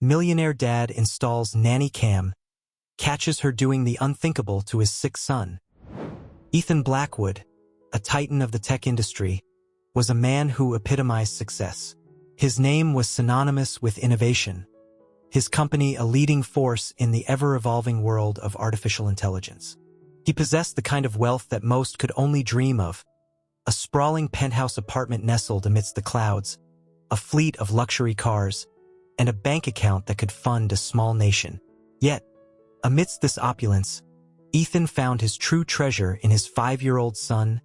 Millionaire dad installs Nanny cam, catches her doing the unthinkable to his sick son. Ethan Blackwood, a titan of the tech industry, was a man who epitomized success. His name was synonymous with innovation, his company a leading force in the ever-evolving world of artificial intelligence. He possessed the kind of wealth that most could only dream of: a sprawling penthouse apartment nestled amidst the clouds, a fleet of luxury cars, and a bank account that could fund a small nation. Yet, amidst this opulence, Ethan found his true treasure in his 5-year-old son,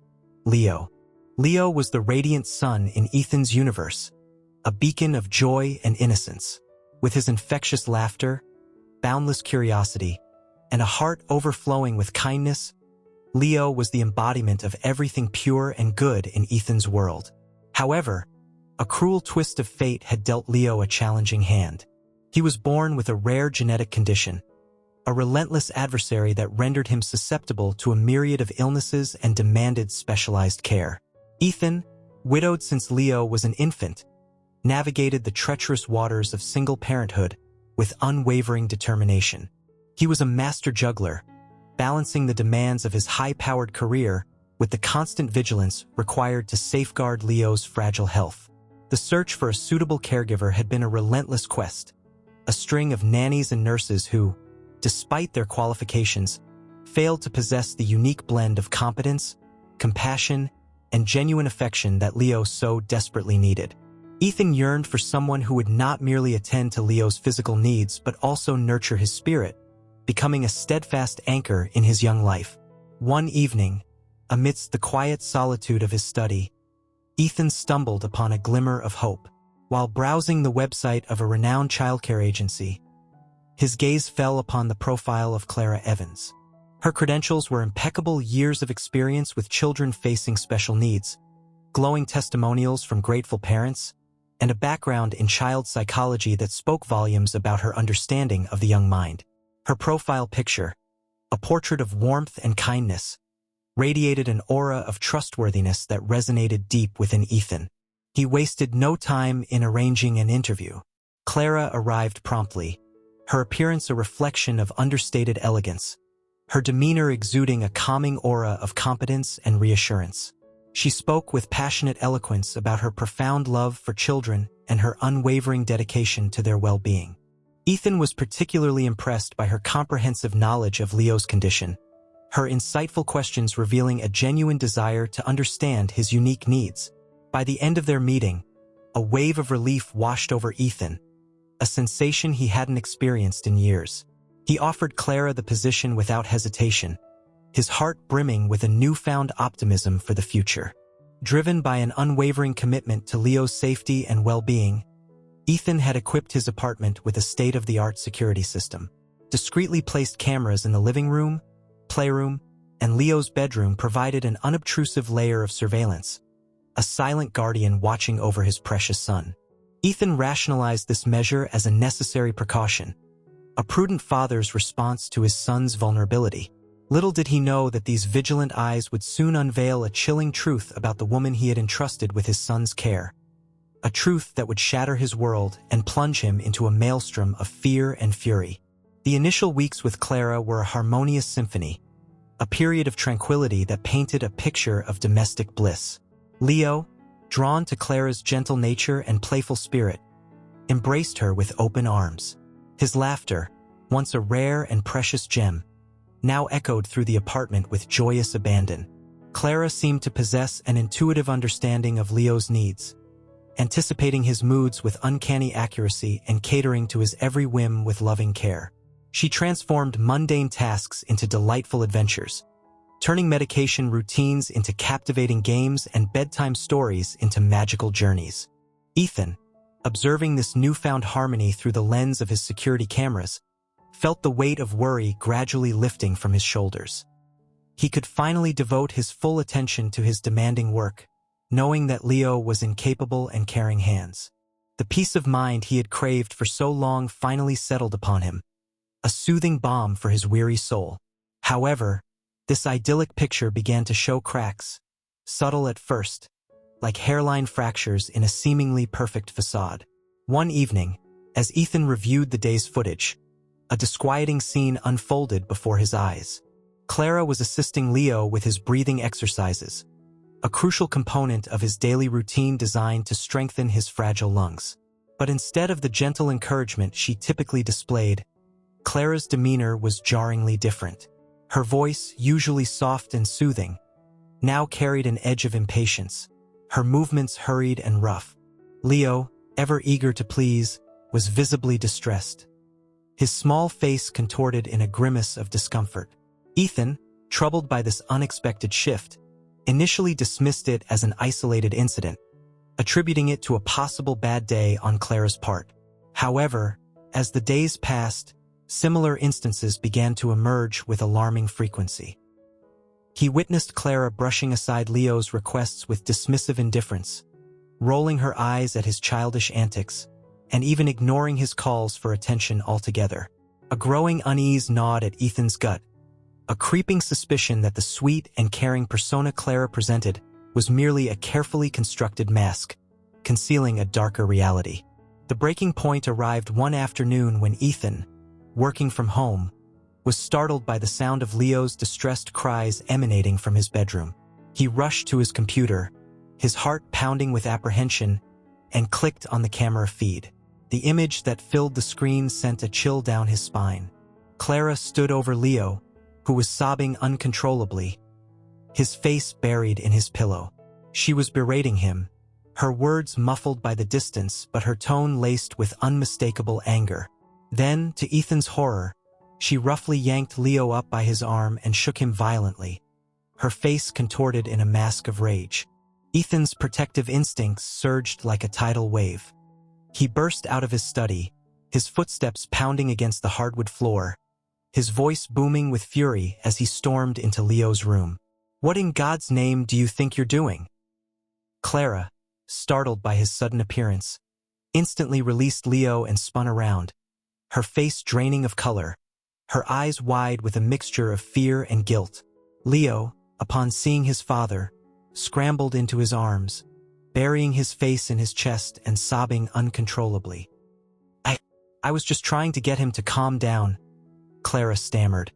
Leo. Leo was the radiant sun in Ethan's universe, a beacon of joy and innocence. With his infectious laughter, boundless curiosity, and a heart overflowing with kindness, Leo was the embodiment of everything pure and good in Ethan's world. However, a cruel twist of fate had dealt Leo a challenging hand. He was born with a rare genetic condition, a relentless adversary that rendered him susceptible to a myriad of illnesses and demanded specialized care. Ethan, widowed since Leo was an infant, navigated the treacherous waters of single parenthood with unwavering determination. He was a master juggler, balancing the demands of his high-powered career with the constant vigilance required to safeguard Leo's fragile health. The search for a suitable caregiver had been a relentless quest, a string of nannies and nurses who, despite their qualifications, failed to possess the unique blend of competence, compassion, and genuine affection that Leo so desperately needed. Ethan yearned for someone who would not merely attend to Leo's physical needs but also nurture his spirit, becoming a steadfast anchor in his young life. One evening, amidst the quiet solitude of his study, Ethan stumbled upon a glimmer of hope. While browsing the website of a renowned childcare agency, his gaze fell upon the profile of Clara Evans. Her credentials were impeccable: years of experience with children facing special needs, glowing testimonials from grateful parents, and a background in child psychology that spoke volumes about her understanding of the young mind. Her profile picture, a portrait of warmth and kindness, radiated an aura of trustworthiness that resonated deep within Ethan. He wasted no time in arranging an interview. Clara arrived promptly, her appearance a reflection of understated elegance, her demeanor exuding a calming aura of competence and reassurance. She spoke with passionate eloquence about her profound love for children and her unwavering dedication to their well-being. Ethan was particularly impressed by her comprehensive knowledge of Leo's condition, her insightful questions revealing a genuine desire to understand his unique needs. By the end of their meeting, a wave of relief washed over Ethan, a sensation he hadn't experienced in years. He offered Clara the position without hesitation, his heart brimming with a newfound optimism for the future. Driven by an unwavering commitment to Leo's safety and well-being, Ethan had equipped his apartment with a state-of-the-art security system. Discreetly placed cameras in the living room, playroom, and Leo's bedroom provided an unobtrusive layer of surveillance, a silent guardian watching over his precious son. Ethan rationalized this measure as a necessary precaution, a prudent father's response to his son's vulnerability. Little did he know that these vigilant eyes would soon unveil a chilling truth about the woman he had entrusted with his son's care, a truth that would shatter his world and plunge him into a maelstrom of fear and fury. The initial weeks with Clara were a harmonious symphony, a period of tranquility that painted a picture of domestic bliss. Leo, drawn to Clara's gentle nature and playful spirit, embraced her with open arms. His laughter, once a rare and precious gem, now echoed through the apartment with joyous abandon. Clara seemed to possess an intuitive understanding of Leo's needs, anticipating his moods with uncanny accuracy and catering to his every whim with loving care. She transformed mundane tasks into delightful adventures, turning medication routines into captivating games and bedtime stories into magical journeys. Ethan, observing this newfound harmony through the lens of his security cameras, felt the weight of worry gradually lifting from his shoulders. He could finally devote his full attention to his demanding work, knowing that Leo was in capable and caring hands. The peace of mind he had craved for so long finally settled upon him, a soothing balm for his weary soul. However, this idyllic picture began to show cracks, subtle at first, like hairline fractures in a seemingly perfect facade. One evening, As Ethan reviewed the day's footage, a disquieting scene unfolded before his eyes. Clara was assisting Leo with his breathing exercises, a crucial component of his daily routine designed to strengthen his fragile lungs. But instead of the gentle encouragement she typically displayed, Clara's demeanor was jarringly different. Her voice, usually soft and soothing, now carried an edge of impatience. Her movements hurried and rough. Leo, ever eager to please, was visibly distressed, his small face contorted in a grimace of discomfort. Ethan, troubled by this unexpected shift, initially dismissed it as an isolated incident, attributing it to a possible bad day on Clara's part. However, as the days passed, similar instances began to emerge with alarming frequency. He witnessed Clara brushing aside Leo's requests with dismissive indifference, rolling her eyes at his childish antics, and even ignoring his calls for attention altogether. A growing unease gnawed at Ethan's gut, a creeping suspicion that the sweet and caring persona Clara presented was merely a carefully constructed mask, concealing a darker reality. The breaking point arrived one afternoon when Ethan, working from home, was startled by the sound of Leo's distressed cries emanating from his bedroom. He rushed to his computer, his heart pounding with apprehension, and clicked on the camera feed. The image that filled the screen sent a chill down his spine. Clara stood over Leo, who was sobbing uncontrollably, his face buried in his pillow. She was berating him, her words muffled by the distance but her tone laced with unmistakable anger. Then, to Ethan's horror, she roughly yanked Leo up by his arm and shook him violently, her face contorted in a mask of rage. Ethan's protective instincts surged like a tidal wave. He burst out of his study, his footsteps pounding against the hardwood floor, his voice booming with fury as he stormed into Leo's room. "What in God's name do you think you're doing?" Clara, startled by his sudden appearance, instantly released Leo and spun around, her face draining of color, her eyes wide with a mixture of fear and guilt. Leo, upon seeing his father, scrambled into his arms, burying his face in his chest and sobbing uncontrollably. I was just trying to get him to calm down," Clara stammered,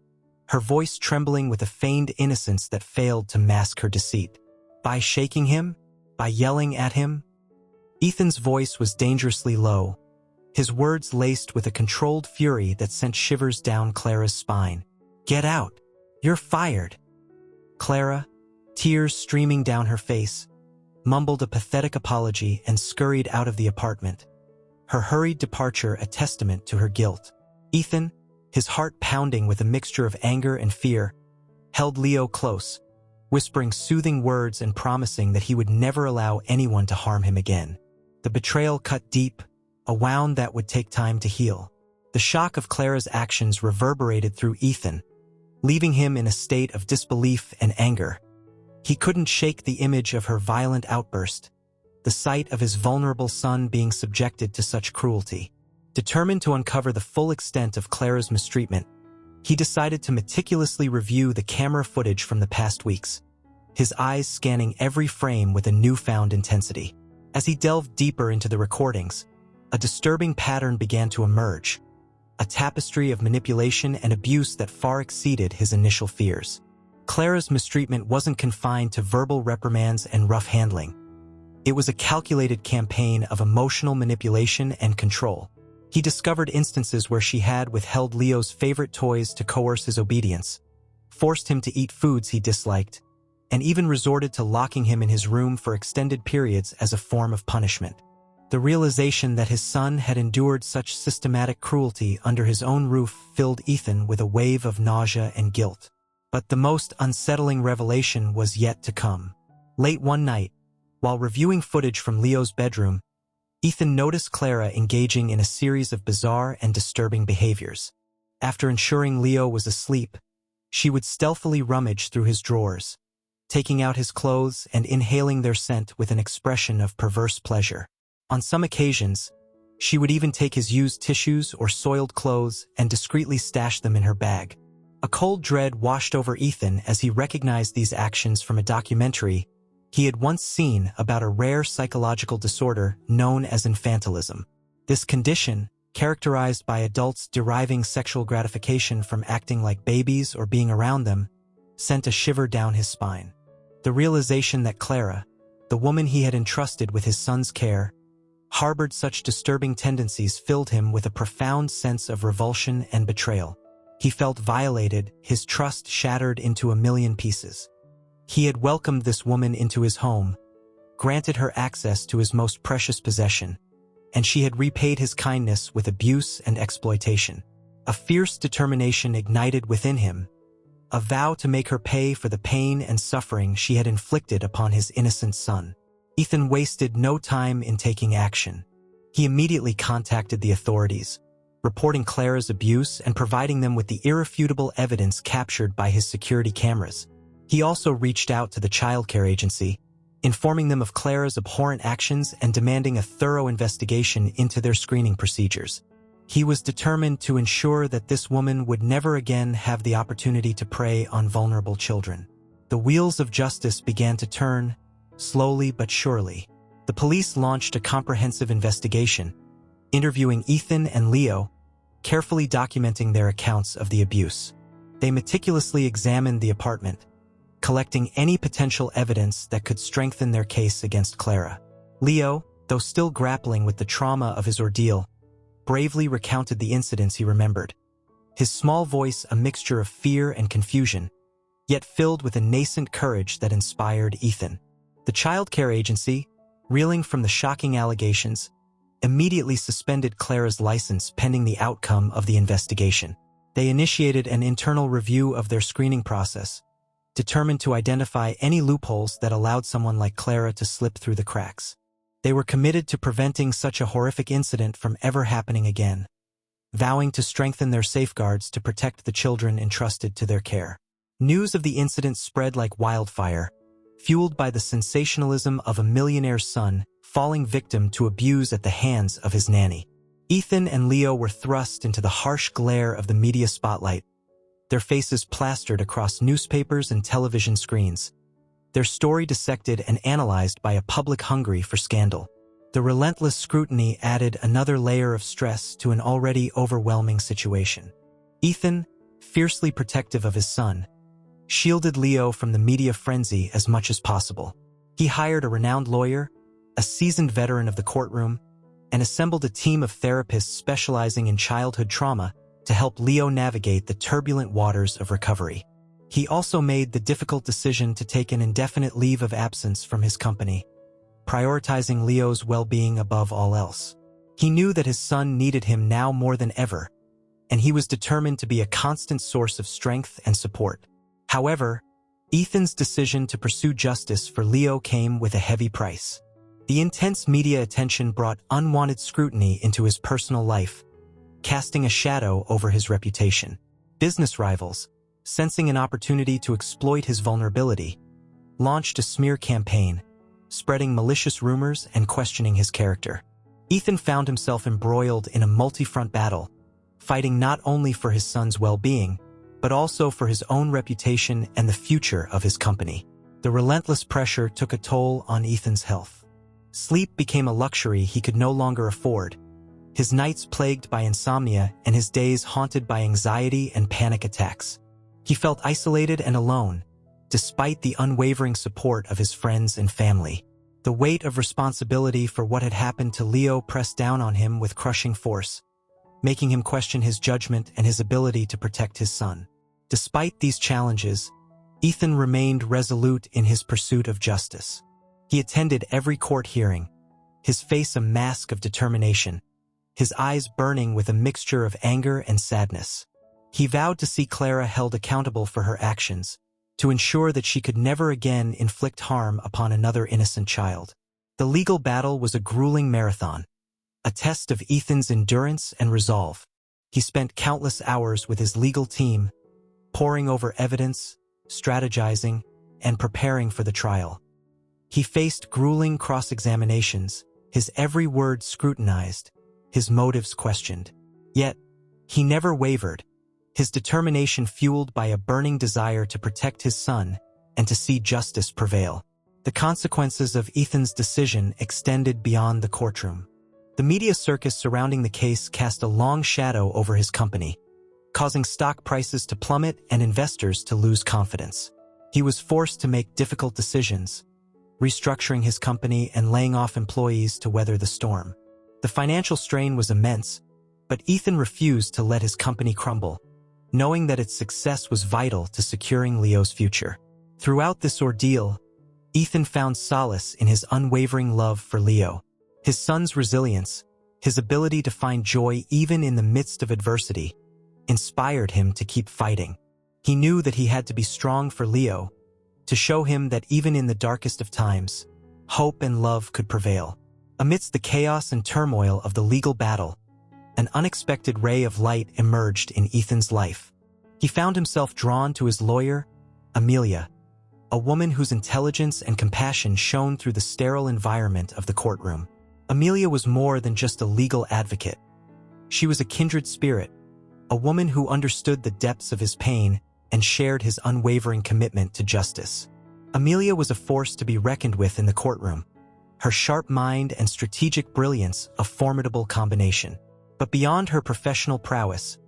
her voice trembling with a feigned innocence that failed to mask her deceit. "By shaking him? By yelling at him?" Ethan's voice was dangerously low, his words laced with a controlled fury that sent shivers down Clara's spine. "Get out! You're fired!" Clara, tears streaming down her face, mumbled a pathetic apology and scurried out of the apartment, her hurried departure a testament to her guilt. Ethan, his heart pounding with a mixture of anger and fear, held Leo close, whispering soothing words and promising that he would never allow anyone to harm him again. The betrayal cut deep, a wound that would take time to heal. The shock of Clara's actions reverberated through Ethan, leaving him in a state of disbelief and anger. He couldn't shake the image of her violent outburst, the sight of his vulnerable son being subjected to such cruelty. Determined to uncover the full extent of Clara's mistreatment, he decided to meticulously review the camera footage from the past weeks, his eyes scanning every frame with a newfound intensity. As he delved deeper into the recordings, a disturbing pattern began to emerge, a tapestry of manipulation and abuse that far exceeded his initial fears. Clara's mistreatment wasn't confined to verbal reprimands and rough handling. It was a calculated campaign of emotional manipulation and control. He discovered instances where she had withheld Leo's favorite toys to coerce his obedience, forced him to eat foods he disliked, and even resorted to locking him in his room for extended periods as a form of punishment. The realization that his son had endured such systematic cruelty under his own roof filled Ethan with a wave of nausea and guilt. But the most unsettling revelation was yet to come. Late one night, while reviewing footage from Leo's bedroom, Ethan noticed Clara engaging in a series of bizarre and disturbing behaviors. After ensuring Leo was asleep, she would stealthily rummage through his drawers, taking out his clothes and inhaling their scent with an expression of perverse pleasure. On some occasions, she would even take his used tissues or soiled clothes and discreetly stash them in her bag. A cold dread washed over Ethan as he recognized these actions from a documentary he had once seen about a rare psychological disorder known as infantilism. This condition, characterized by adults deriving sexual gratification from acting like babies or being around them, sent a shiver down his spine. The realization that Clara, the woman he had entrusted with his son's care, harbored such disturbing tendencies filled him with a profound sense of revulsion and betrayal. He felt violated, his trust shattered into a million pieces. He had welcomed this woman into his home, granted her access to his most precious possession, and she had repaid his kindness with abuse and exploitation. A fierce determination ignited within him, a vow to make her pay for the pain and suffering she had inflicted upon his innocent son. Ethan wasted no time in taking action. He immediately contacted the authorities, reporting Clara's abuse and providing them with the irrefutable evidence captured by his security cameras. He also reached out to the childcare agency, informing them of Clara's abhorrent actions and demanding a thorough investigation into their screening procedures. He was determined to ensure that this woman would never again have the opportunity to prey on vulnerable children. The wheels of justice began to turn, slowly but surely. The police launched a comprehensive investigation, interviewing Ethan and Leo, carefully documenting their accounts of the abuse. They meticulously examined the apartment, collecting any potential evidence that could strengthen their case against Clara. Leo, though still grappling with the trauma of his ordeal, bravely recounted the incidents he remembered, his small voice a mixture of fear and confusion, yet filled with a nascent courage that inspired Ethan. The childcare agency, reeling from the shocking allegations, immediately suspended Clara's license pending the outcome of the investigation. They initiated an internal review of their screening process, determined to identify any loopholes that allowed someone like Clara to slip through the cracks. They were committed to preventing such a horrific incident from ever happening again, vowing to strengthen their safeguards to protect the children entrusted to their care. News of the incident spread like wildfire, fueled by the sensationalism of a millionaire's son falling victim to abuse at the hands of his nanny. Ethan and Leo were thrust into the harsh glare of the media spotlight, their faces plastered across newspapers and television screens, their story dissected and analyzed by a public hungry for scandal. The relentless scrutiny added another layer of stress to an already overwhelming situation. Ethan, fiercely protective of his son, shielded Leo from the media frenzy as much as possible. He hired a renowned lawyer, a seasoned veteran of the courtroom, and assembled a team of therapists specializing in childhood trauma to help Leo navigate the turbulent waters of recovery. He also made the difficult decision to take an indefinite leave of absence from his company, prioritizing Leo's well-being above all else. He knew that his son needed him now more than ever, and he was determined to be a constant source of strength and support. However, Ethan's decision to pursue justice for Leo came with a heavy price. The intense media attention brought unwanted scrutiny into his personal life, casting a shadow over his reputation. Business rivals, sensing an opportunity to exploit his vulnerability, launched a smear campaign, spreading malicious rumors and questioning his character. Ethan found himself embroiled in a multi-front battle, fighting not only for his son's well-being, but also for his own reputation and the future of his company. The relentless pressure took a toll on Ethan's health. Sleep became a luxury he could no longer afford, his nights plagued by insomnia and his days haunted by anxiety and panic attacks. He felt isolated and alone, despite the unwavering support of his friends and family. The weight of responsibility for what had happened to Leo pressed down on him with crushing force, making him question his judgment and his ability to protect his son. Despite these challenges, Ethan remained resolute in his pursuit of justice. He attended every court hearing, his face a mask of determination, his eyes burning with a mixture of anger and sadness. He vowed to see Clara held accountable for her actions, to ensure that she could never again inflict harm upon another innocent child. The legal battle was a grueling marathon, a test of Ethan's endurance and resolve. He spent countless hours with his legal team, poring over evidence, strategizing, and preparing for the trial. He faced grueling cross-examinations, his every word scrutinized, his motives questioned. Yet, he never wavered, his determination fueled by a burning desire to protect his son and to see justice prevail. The consequences of Ethan's decision extended beyond the courtroom. The media circus surrounding the case cast a long shadow over his company, causing stock prices to plummet and investors to lose confidence. He was forced to make difficult decisions, restructuring his company and laying off employees to weather the storm. The financial strain was immense, but Ethan refused to let his company crumble, knowing that its success was vital to securing Leo's future. Throughout this ordeal, Ethan found solace in his unwavering love for Leo. His son's resilience, his ability to find joy even in the midst of adversity, inspired him to keep fighting. He knew that he had to be strong for Leo, to show him that even in the darkest of times, hope and love could prevail. Amidst the chaos and turmoil of the legal battle, an unexpected ray of light emerged in Ethan's life. He found himself drawn to his lawyer, Amelia, a woman whose intelligence and compassion shone through the sterile environment of the courtroom. Amelia was more than just a legal advocate. She was a kindred spirit, a woman who understood the depths of his pain and shared his unwavering commitment to justice. Amelia was a force to be reckoned with in the courtroom, her sharp mind and strategic brilliance a formidable combination. But beyond her professional prowess,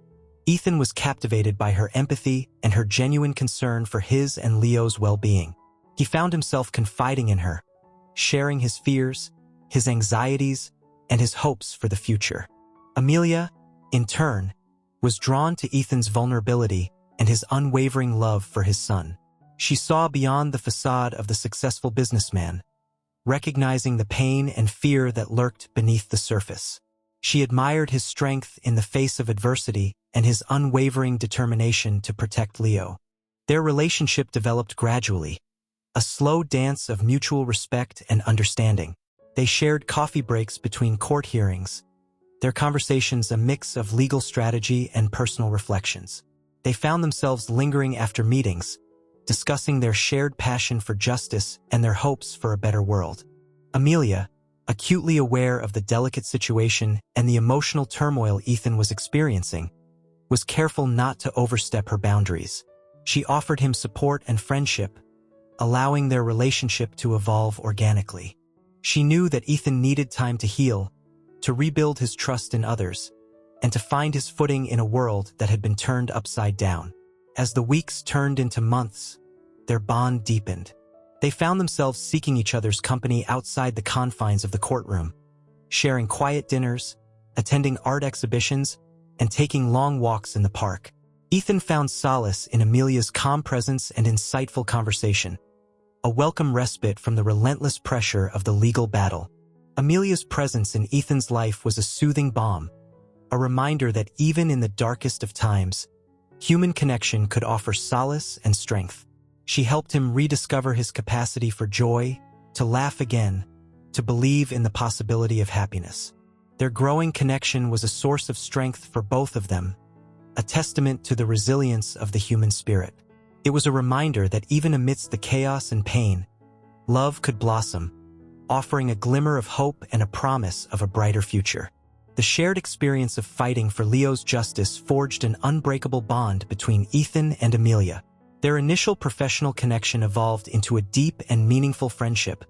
Ethan was captivated by her empathy and her genuine concern for his and Leo's well-being. He found himself confiding in her, sharing his fears, his anxieties, and his hopes for the future. Amelia, in turn, was drawn to Ethan's vulnerability and his unwavering love for his son. She saw beyond the facade of the successful businessman, recognizing the pain and fear that lurked beneath the surface. She admired his strength in the face of adversity and his unwavering determination to protect Leo. Their relationship developed gradually, a slow dance of mutual respect and understanding. They shared coffee breaks between court hearings, their conversations a mix of legal strategy and personal reflections. They found themselves lingering after meetings, discussing their shared passion for justice and their hopes for a better world. Amelia, acutely aware of the delicate situation and the emotional turmoil Ethan was experiencing, was careful not to overstep her boundaries. She offered him support and friendship, allowing their relationship to evolve organically. She knew that Ethan needed time to heal, to rebuild his trust in others, and to find his footing in a world that had been turned upside down. As the weeks turned into months, their bond deepened. They found themselves seeking each other's company outside the confines of the courtroom, sharing quiet dinners, attending art exhibitions, and taking long walks in the park. Ethan found solace in Amelia's calm presence and insightful conversation, a welcome respite from the relentless pressure of the legal battle. Amelia's presence in Ethan's life was a soothing balm, a reminder that even in the darkest of times, human connection could offer solace and strength. She helped him rediscover his capacity for joy, to laugh again, to believe in the possibility of happiness. Their growing connection was a source of strength for both of them, a testament to the resilience of the human spirit. It was a reminder that even amidst the chaos and pain, love could blossom, offering a glimmer of hope and a promise of a brighter future. The shared experience of fighting for Leo's justice forged an unbreakable bond between Ethan and Amelia. Their initial professional connection evolved into a deep and meaningful friendship,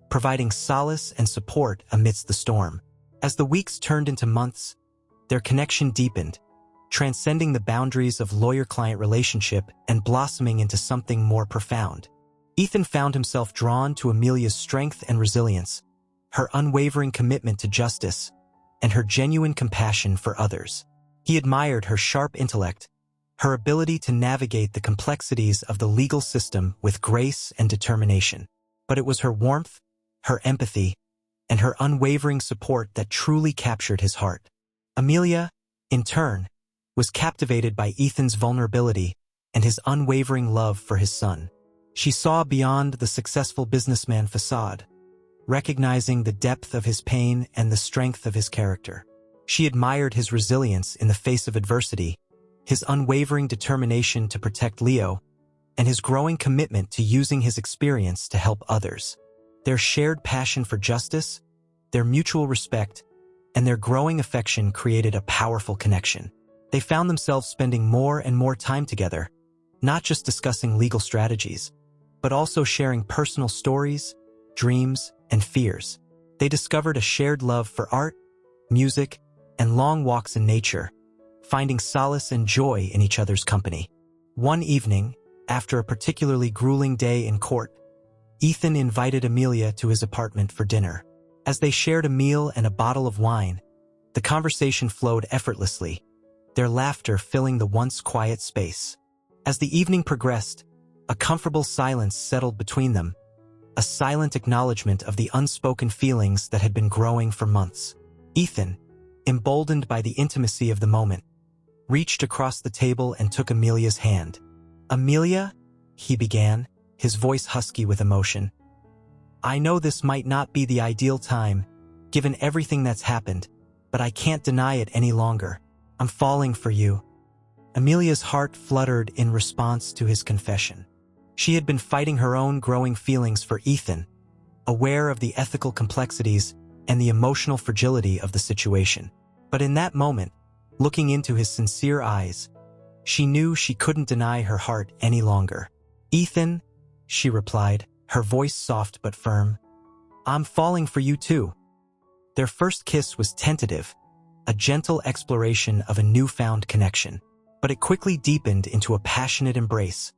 providing solace and support amidst the storm. As the weeks turned into months, their connection deepened, transcending the boundaries of lawyer-client relationship and blossoming into something more profound. Ethan found himself drawn to Amelia's strength and resilience, her unwavering commitment to justice, and her genuine compassion for others. He admired her sharp intellect, her ability to navigate the complexities of the legal system with grace and determination. But it was her warmth, her empathy, and her unwavering support that truly captured his heart. Amelia, in turn, was captivated by Ethan's vulnerability and his unwavering love for his son. She saw beyond the successful businessman facade, recognizing the depth of his pain and the strength of his character. She admired his resilience in the face of adversity, his unwavering determination to protect Leo, and his growing commitment to using his experience to help others. Their shared passion for justice, their mutual respect, and their growing affection created a powerful connection. They found themselves spending more and more time together, not just discussing legal strategies, but also sharing personal stories, dreams, and fears. They discovered a shared love for art, music, and long walks in nature, finding solace and joy in each other's company. One evening, after a particularly grueling day in court, Ethan invited Amelia to his apartment for dinner. As they shared a meal and a bottle of wine, the conversation flowed effortlessly, their laughter filling the once quiet space. As the evening progressed, a comfortable silence settled between them, a silent acknowledgement of the unspoken feelings that had been growing for months. Ethan, emboldened by the intimacy of the moment, reached across the table and took Amelia's hand. "Amelia," he began, his voice husky with emotion. "I know this might not be the ideal time, given everything that's happened, but I can't deny it any longer. I'm falling for you." Amelia's heart fluttered in response to his confession. She had been fighting her own growing feelings for Ethan, aware of the ethical complexities and the emotional fragility of the situation. But in that moment, looking into his sincere eyes, she knew she couldn't deny her heart any longer. "Ethan," she replied, her voice soft but firm, "I'm falling for you too." Their first kiss was tentative, a gentle exploration of a newfound connection, but it quickly deepened into a passionate embrace,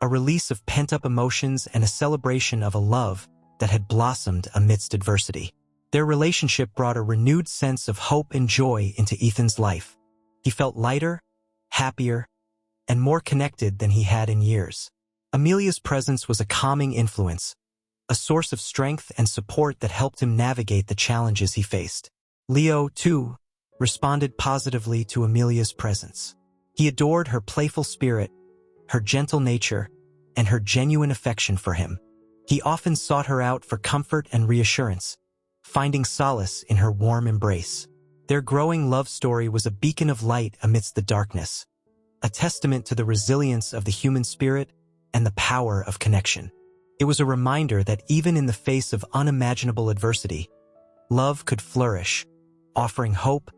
a release of pent-up emotions and a celebration of a love that had blossomed amidst adversity. Their relationship brought a renewed sense of hope and joy into Ethan's life. He felt lighter, happier, and more connected than he had in years. Amelia's presence was a calming influence, a source of strength and support that helped him navigate the challenges he faced. Leo, too, responded positively to Amelia's presence. He adored her playful spirit, her gentle nature, and her genuine affection for him. He often sought her out for comfort and reassurance, finding solace in her warm embrace. Their growing love story was a beacon of light amidst the darkness, a testament to the resilience of the human spirit and the power of connection. It was a reminder that even in the face of unimaginable adversity, love could flourish, offering hope,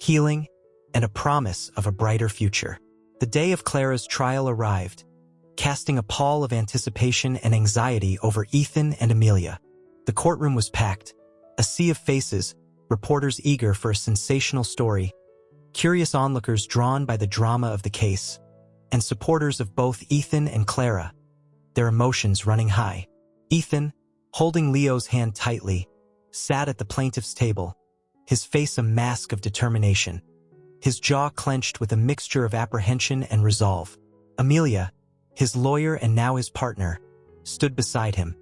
healing, and a promise of a brighter future. The day of Clara's trial arrived, casting a pall of anticipation and anxiety over Ethan and Amelia. The courtroom was packed, a sea of faces, reporters eager for a sensational story, curious onlookers drawn by the drama of the case, and supporters of both Ethan and Clara, their emotions running high. Ethan, holding Leo's hand tightly, sat at the plaintiff's table, his face a mask of determination, his jaw clenched with a mixture of apprehension and resolve. Amelia, his lawyer and now his partner, stood beside him,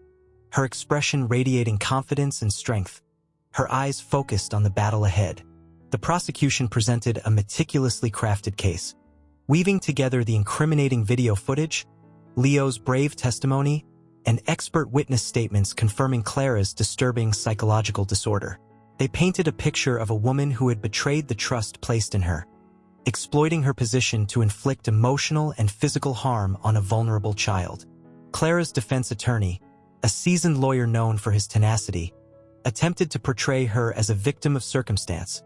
her expression radiating confidence and strength, her eyes focused on the battle ahead. The prosecution presented a meticulously crafted case, weaving together the incriminating video footage, Leo's brave testimony, and expert witness statements confirming Clara's disturbing psychological disorder. They painted a picture of a woman who had betrayed the trust placed in her, exploiting her position to inflict emotional and physical harm on a vulnerable child. Clara's defense attorney, a seasoned lawyer known for his tenacity, attempted to portray her as a victim of circumstance,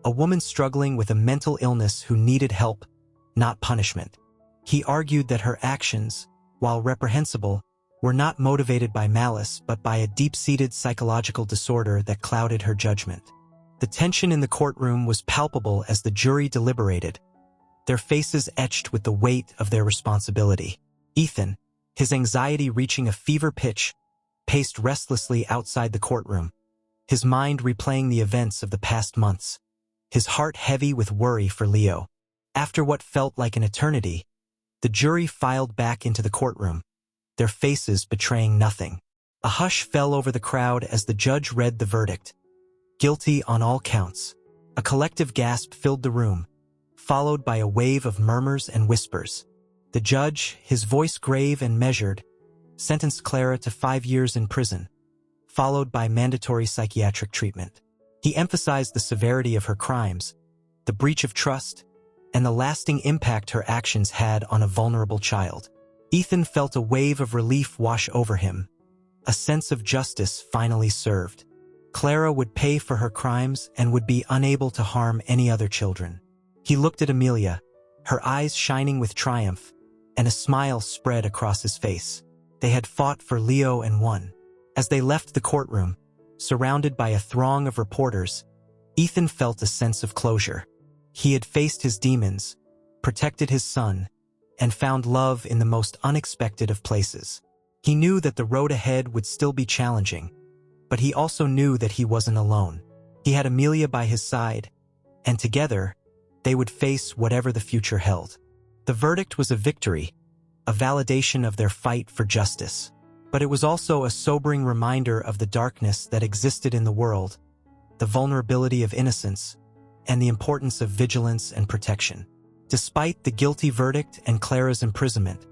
a woman struggling with a mental illness who needed help, not punishment. He argued that her actions, while reprehensible, were not motivated by malice but by a deep-seated psychological disorder that clouded her judgment. The tension in the courtroom was palpable as the jury deliberated, their faces etched with the weight of their responsibility. Ethan, his anxiety reaching a fever pitch, paced restlessly outside the courtroom, his mind replaying the events of the past months, his heart heavy with worry for Leo. After what felt like an eternity, the jury filed back into the courtroom, their faces betraying nothing. A hush fell over the crowd as the judge read the verdict. Guilty on all counts. A collective gasp filled the room, followed by a wave of murmurs and whispers. The judge, his voice grave and measured, sentenced Clara to 5 years in prison, followed by mandatory psychiatric treatment. He emphasized the severity of her crimes, the breach of trust, and the lasting impact her actions had on a vulnerable child. Ethan felt a wave of relief wash over him, a sense of justice finally served. Clara would pay for her crimes and would be unable to harm any other children. He looked at Amelia, her eyes shining with triumph, and a smile spread across his face. They had fought for Leo and won. As they left the courtroom, surrounded by a throng of reporters, Ethan felt a sense of closure. He had faced his demons, protected his son, and found love in the most unexpected of places. He knew that the road ahead would still be challenging, but he also knew that he wasn't alone. He had Amelia by his side, and together, they would face whatever the future held. The verdict was a victory, a validation of their fight for justice. But it was also a sobering reminder of the darkness that existed in the world, the vulnerability of innocence, and the importance of vigilance and protection. Despite the guilty verdict and Clara's imprisonment,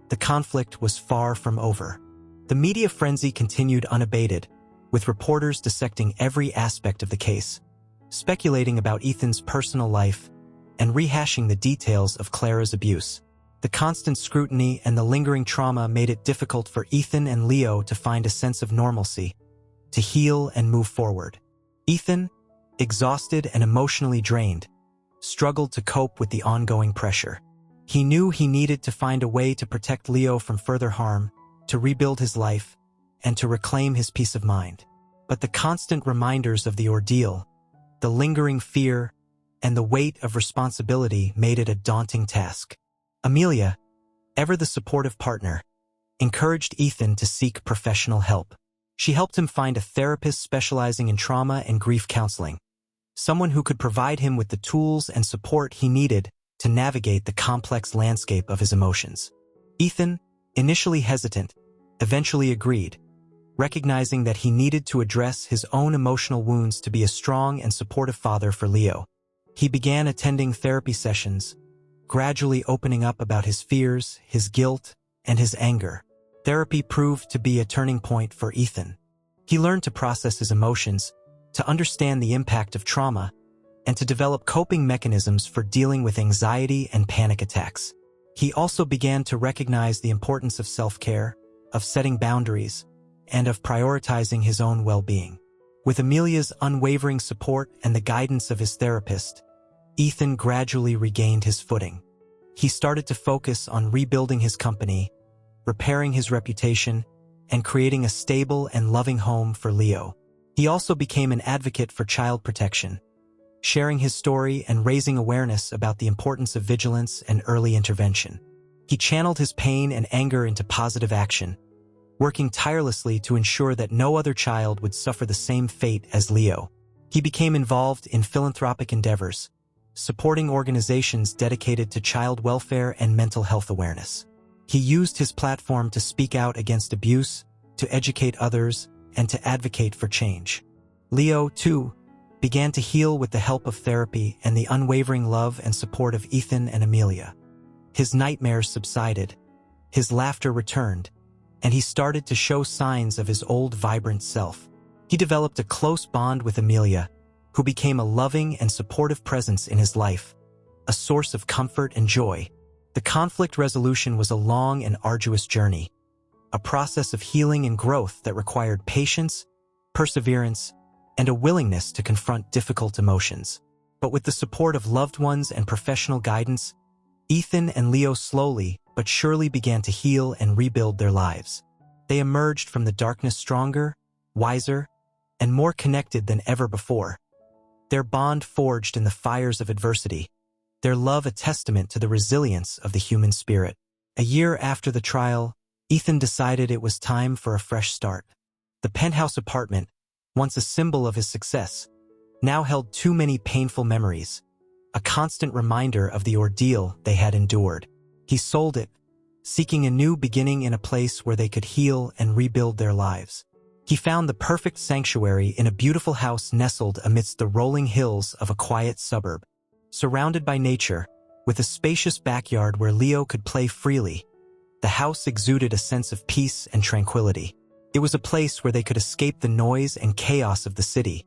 the conflict was far from over. The media frenzy continued unabated, with reporters dissecting every aspect of the case, speculating about Ethan's personal life, and rehashing the details of Clara's abuse. The constant scrutiny and the lingering trauma made it difficult for Ethan and Leo to find a sense of normalcy, to heal and move forward. Ethan, exhausted and emotionally drained, struggled to cope with the ongoing pressure. He knew he needed to find a way to protect Leo from further harm, to rebuild his life, and to reclaim his peace of mind. But the constant reminders of the ordeal, the lingering fear, and the weight of responsibility made it a daunting task. Amelia, ever the supportive partner, encouraged Ethan to seek professional help. She helped him find a therapist specializing in trauma and grief counseling, someone who could provide him with the tools and support he needed to navigate the complex landscape of his emotions. Ethan, initially hesitant, eventually agreed, recognizing that he needed to address his own emotional wounds to be a strong and supportive father for Leo. He began attending therapy sessions, gradually opening up about his fears, his guilt, and his anger. Therapy proved to be a turning point for Ethan. He learned to process his emotions, to understand the impact of trauma, and to develop coping mechanisms for dealing with anxiety and panic attacks. He also began to recognize the importance of self-care, of setting boundaries, and of prioritizing his own well-being. With Amelia's unwavering support and the guidance of his therapist, Ethan gradually regained his footing. He started to focus on rebuilding his company, repairing his reputation, and creating a stable and loving home for Leo. He also became an advocate for child protection, sharing his story and raising awareness about the importance of vigilance and early intervention. He channeled his pain and anger into positive action, working tirelessly to ensure that no other child would suffer the same fate as Leo. He became involved in philanthropic endeavors, supporting organizations dedicated to child welfare and mental health awareness. He used his platform to speak out against abuse, to educate others, and to advocate for change. Leo, too, began to heal with the help of therapy and the unwavering love and support of Ethan and Amelia. His nightmares subsided, his laughter returned, and he started to show signs of his old vibrant self. He developed a close bond with Amelia, who became a loving and supportive presence in his life, a source of comfort and joy. The conflict resolution was a long and arduous journey, a process of healing and growth that required patience, perseverance, and a willingness to confront difficult emotions. But with the support of loved ones and professional guidance, Ethan and Leo slowly but surely began to heal and rebuild their lives. They emerged from the darkness stronger, wiser, and more connected than ever before. Their bond forged in the fires of adversity, their love a testament to the resilience of the human spirit. A year after the trial, Ethan decided it was time for a fresh start. The penthouse apartment, once a symbol of his success, now held too many painful memories, a constant reminder of the ordeal they had endured. He sold it, seeking a new beginning in a place where they could heal and rebuild their lives. He found the perfect sanctuary in a beautiful house nestled amidst the rolling hills of a quiet suburb. Surrounded by nature, with a spacious backyard where Leo could play freely, the house exuded a sense of peace and tranquility. It was a place where they could escape the noise and chaos of the city,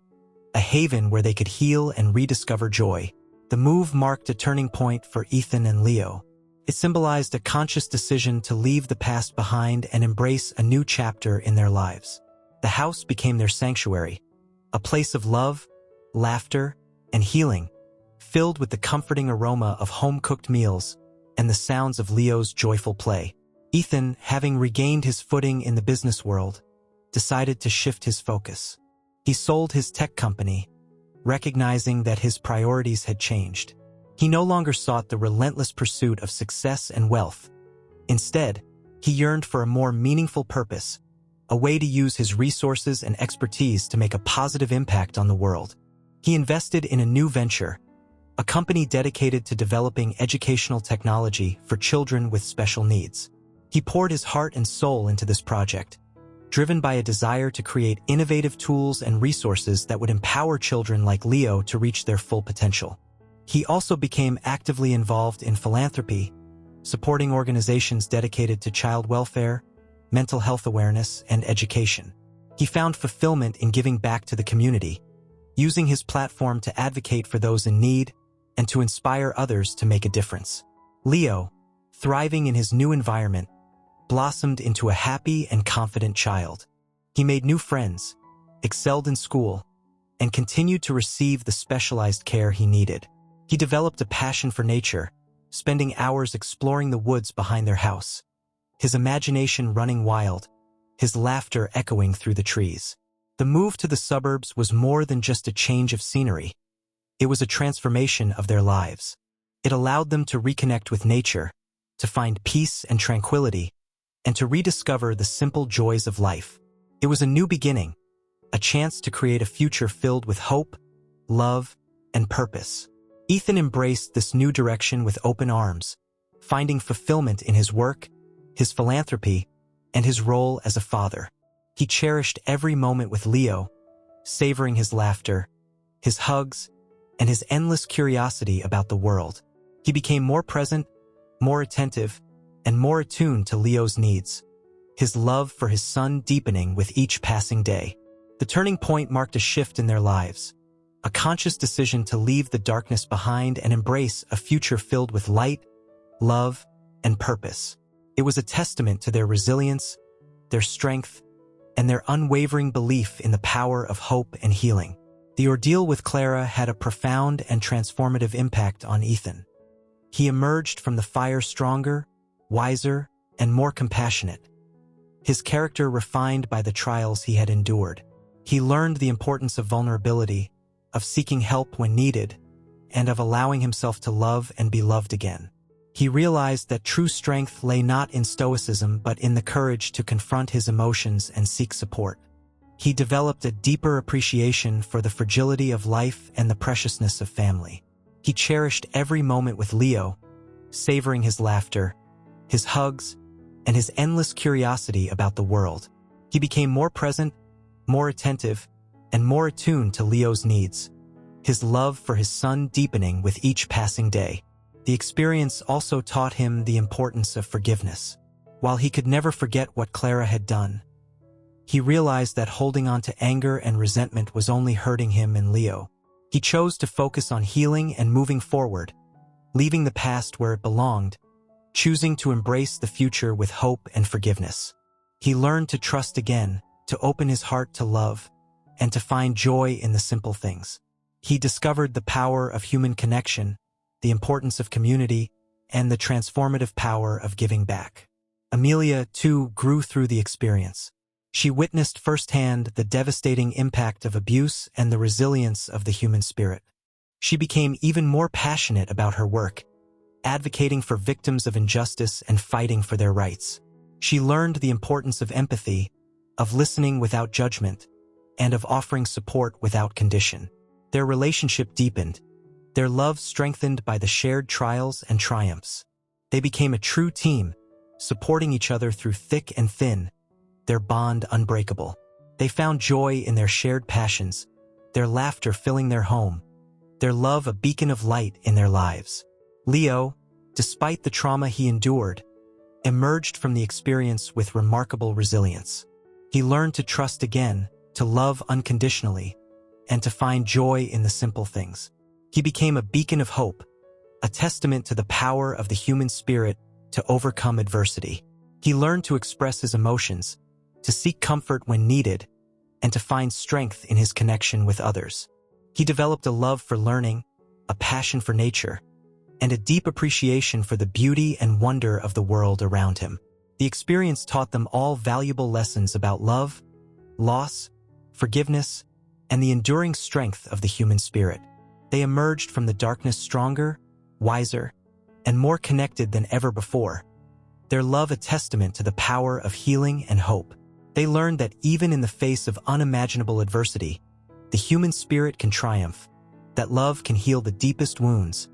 a haven where they could heal and rediscover joy. The move marked a turning point for Ethan and Leo. It symbolized a conscious decision to leave the past behind and embrace a new chapter in their lives. The house became their sanctuary, a place of love, laughter, and healing, filled with the comforting aroma of home-cooked meals and the sounds of Leo's joyful play. Ethan, having regained his footing in the business world, decided to shift his focus. He sold his tech company, recognizing that his priorities had changed. He no longer sought the relentless pursuit of success and wealth. Instead, he yearned for a more meaningful purpose, a way to use his resources and expertise to make a positive impact on the world. He invested in a new venture, a company dedicated to developing educational technology for children with special needs. He poured his heart and soul into this project, driven by a desire to create innovative tools and resources that would empower children like Leo to reach their full potential. He also became actively involved in philanthropy, supporting organizations dedicated to child welfare, mental health awareness, and education. He found fulfillment in giving back to the community, using his platform to advocate for those in need and to inspire others to make a difference. Leo, thriving in his new environment, blossomed into a happy and confident child. He made new friends, excelled in school, and continued to receive the specialized care he needed. He developed a passion for nature, spending hours exploring the woods behind their house, his imagination running wild, his laughter echoing through the trees. The move to the suburbs was more than just a change of scenery. It was a transformation of their lives. It allowed them to reconnect with nature, to find peace and tranquility, and to rediscover the simple joys of life. It was a new beginning, a chance to create a future filled with hope, love, and purpose. Ethan embraced this new direction with open arms, finding fulfillment in his work, his philanthropy, and his role as a father. He cherished every moment with Leo, savoring his laughter, his hugs, and his endless curiosity about the world. He became more present, more attentive, and more attuned to Leo's needs, his love for his son deepening with each passing day. The turning point marked a shift in their lives, a conscious decision to leave the darkness behind and embrace a future filled with light, love, and purpose. It was a testament to their resilience, their strength, and their unwavering belief in the power of hope and healing. The ordeal with Clara had a profound and transformative impact on Ethan. He emerged from the fire stronger, wiser, and more compassionate, his character refined by the trials he had endured. He learned the importance of vulnerability, of seeking help when needed, and of allowing himself to love and be loved again. He realized that true strength lay not in stoicism but in the courage to confront his emotions and seek support. He developed a deeper appreciation for the fragility of life and the preciousness of family. He cherished every moment with Leo, savoring his laughter, his hugs, and his endless curiosity about the world. He became more present, more attentive, and more attuned to Leo's needs, his love for his son deepening with each passing day. The experience also taught him the importance of forgiveness. While he could never forget what Clara had done, he realized that holding on to anger and resentment was only hurting him and Leo. He chose to focus on healing and moving forward, leaving the past where it belonged, choosing to embrace the future with hope and forgiveness. He learned to trust again, to open his heart to love, and to find joy in the simple things. He discovered the power of human connection, the importance of community, and the transformative power of giving back. Amelia, too, grew through the experience. She witnessed firsthand the devastating impact of abuse and the resilience of the human spirit. She became even more passionate about her work, advocating for victims of injustice and fighting for their rights. She learned the importance of empathy, of listening without judgment, and of offering support without condition. Their relationship deepened, their love strengthened by the shared trials and triumphs. They became a true team, supporting each other through thick and thin, their bond unbreakable. They found joy in their shared passions, their laughter filling their home, their love a beacon of light in their lives. Leo, despite the trauma he endured, emerged from the experience with remarkable resilience. He learned to trust again, to love unconditionally, and to find joy in the simple things. He became a beacon of hope, a testament to the power of the human spirit to overcome adversity. He learned to express his emotions, to seek comfort when needed, and to find strength in his connection with others. He developed a love for learning, a passion for nature, and a deep appreciation for the beauty and wonder of the world around him. The experience taught them all valuable lessons about love, loss, forgiveness, and the enduring strength of the human spirit. They emerged from the darkness stronger, wiser, and more connected than ever before. Their love a testament to the power of healing and hope. They learned that even in the face of unimaginable adversity, the human spirit can triumph, that love can heal the deepest wounds,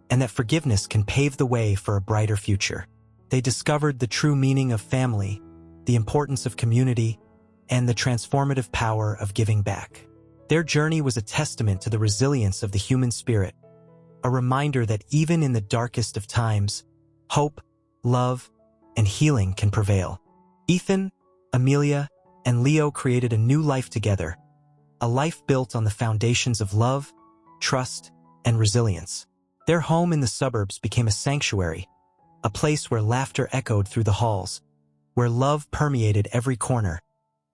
and that forgiveness can pave the way for a brighter future. They discovered the true meaning of family, the importance of community, and the transformative power of giving back. Their journey was a testament to the resilience of the human spirit, a reminder that even in the darkest of times, hope, love, and healing can prevail. Ethan, Amelia, and Leo created a new life together, a life built on the foundations of love, trust, and resilience. Their home in the suburbs became a sanctuary, a place where laughter echoed through the halls, where love permeated every corner,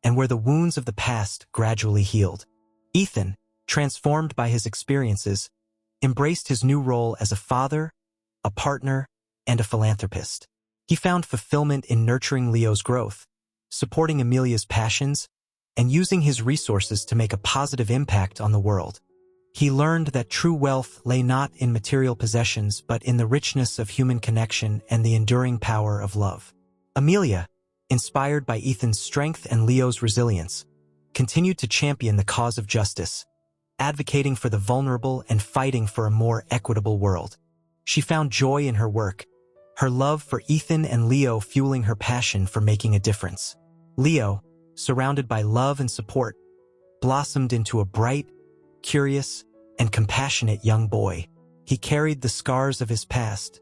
and where the wounds of the past gradually healed. Ethan, transformed by his experiences, embraced his new role as a father, a partner, and a philanthropist. He found fulfillment in nurturing Leo's growth, supporting Amelia's passions, and using his resources to make a positive impact on the world. He learned that true wealth lay not in material possessions but in the richness of human connection and the enduring power of love. Amelia, inspired by Ethan's strength and Leo's resilience, continued to champion the cause of justice, advocating for the vulnerable and fighting for a more equitable world. She found joy in her work, her love for Ethan and Leo fueling her passion for making a difference. Leo, surrounded by love and support, blossomed into a bright, curious, and compassionate young boy. He carried the scars of his past,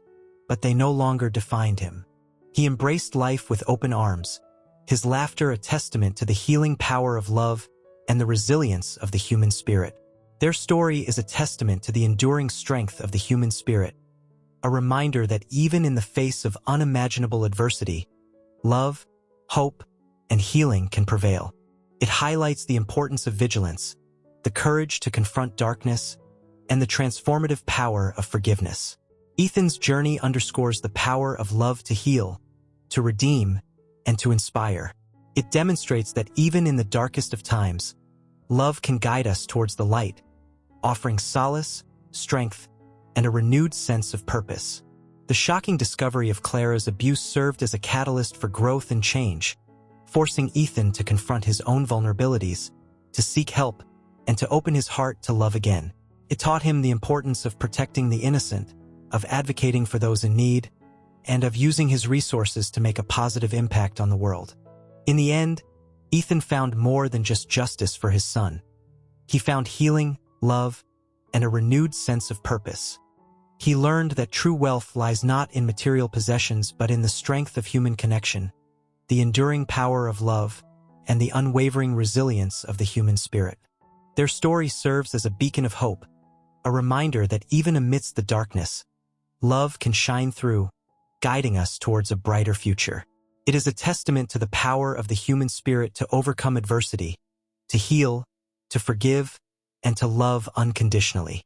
but they no longer defined him. He embraced life with open arms, his laughter a testament to the healing power of love and the resilience of the human spirit. Their story is a testament to the enduring strength of the human spirit, a reminder that even in the face of unimaginable adversity, love, hope, and healing can prevail. It highlights the importance of vigilance, the courage to confront darkness, and the transformative power of forgiveness. Ethan's journey underscores the power of love to heal, to redeem, and to inspire. It demonstrates that even in the darkest of times, love can guide us towards the light, offering solace, strength, and a renewed sense of purpose. The shocking discovery of Clara's abuse served as a catalyst for growth and change, forcing Ethan to confront his own vulnerabilities, to seek help, and to open his heart to love again. It taught him the importance of protecting the innocent, of advocating for those in need, and of using his resources to make a positive impact on the world. In the end, Ethan found more than just justice for his son. He found healing, love, and a renewed sense of purpose. He learned that true wealth lies not in material possessions but in the strength of human connection, the enduring power of love, and the unwavering resilience of the human spirit. Their story serves as a beacon of hope, a reminder that even amidst the darkness, love can shine through, guiding us towards a brighter future. It is a testament to the power of the human spirit to overcome adversity, to heal, to forgive, and to love unconditionally.